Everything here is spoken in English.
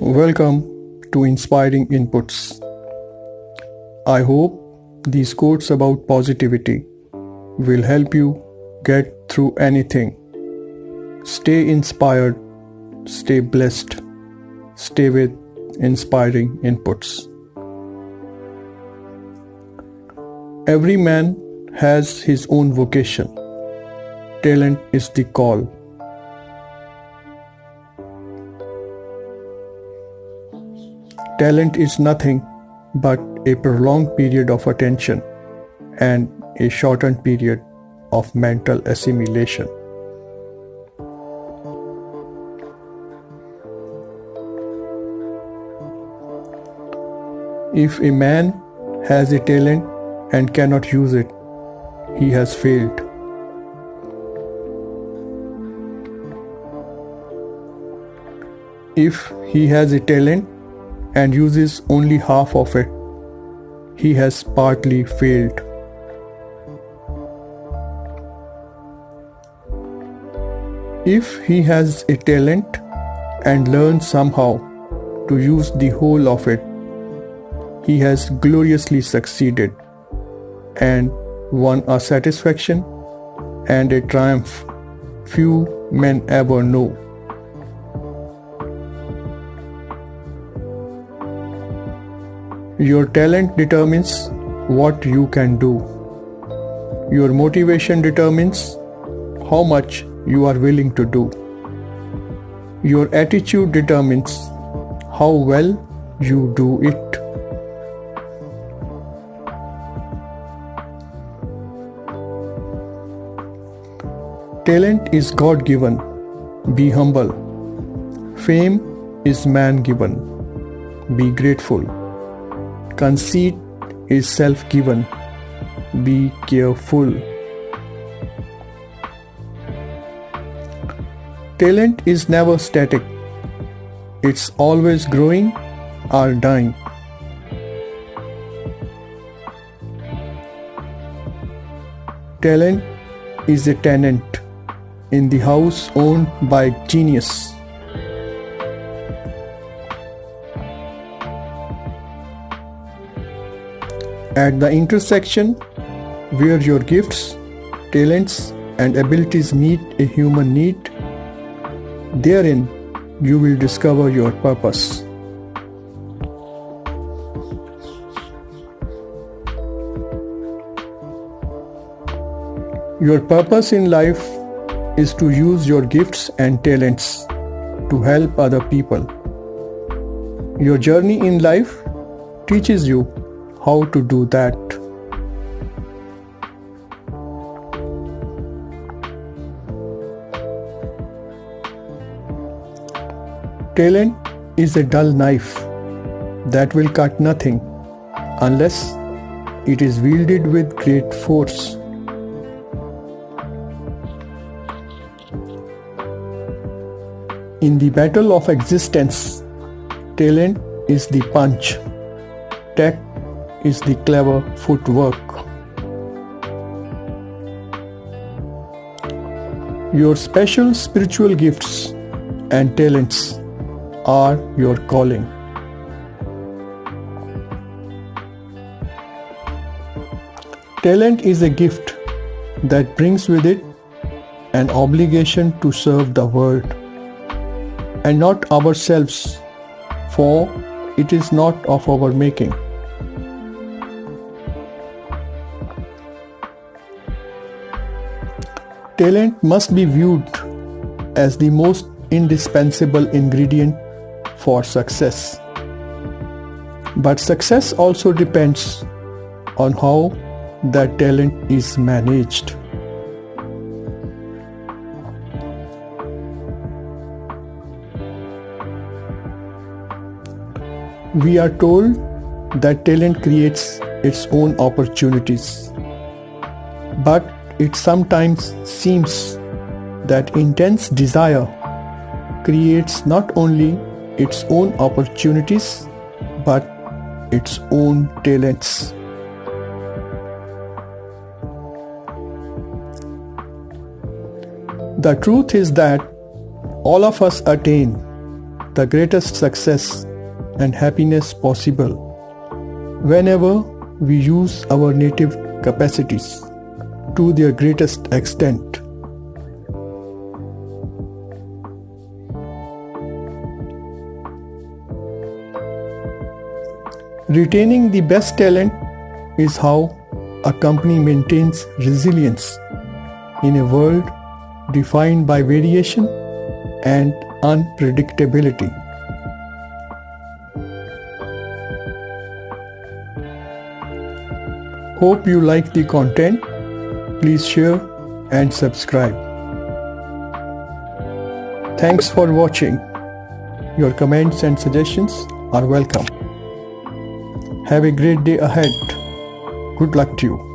Welcome to Inspiring Inputs. I hope these quotes about positivity will help you get through anything. Stay inspired, stay blessed, stay with inspiring inputs. Every man has his own vocation. Talent is the call. Talent is nothing but a prolonged period of attention and a shortened period of mental assimilation. If a man has a talent and cannot use it, he has failed. If he has a talent and uses only half of it, he has partly failed. If he has a talent and learns somehow to use the whole of it, he has gloriously succeeded and won a satisfaction and a triumph few men ever know. Your talent determines what you can do. Your motivation determines how much you are willing to do. Your attitude determines how well you do it. Talent is God-given. Be humble. Fame is man-given. Be grateful. Conceit is self-given. Be careful. Talent is never static. It's always growing or dying. Talent is a tenant in the house owned by genius. At the intersection where your gifts, talents, and abilities meet a human need, therein you will discover your purpose. Your purpose in life is to use your gifts and talents to help other people. Your journey in life teaches you how to do that. Talent is a dull knife that will cut nothing unless it is wielded with great force. In the battle of existence, talent is the punch, tact is the clever footwork. Your special spiritual gifts and talents are your calling. Talent is a gift that brings with it an obligation to serve the world and not ourselves, for it is not of our making. Talent must be viewed as the most indispensable ingredient for success. But success also depends on how that talent is managed. We are told that talent creates its own opportunities, but it sometimes seems that intense desire creates not only its own opportunities but its own talents. The truth is that all of us attain the greatest success and happiness possible whenever we use our native capacities to their greatest extent. Retaining the best talent is how a company maintains resilience in a world defined by variation and unpredictability. Hope you like the content. Please share and subscribe. Thanks for watching. Your comments and suggestions are welcome. Have a great day ahead. Good luck to you.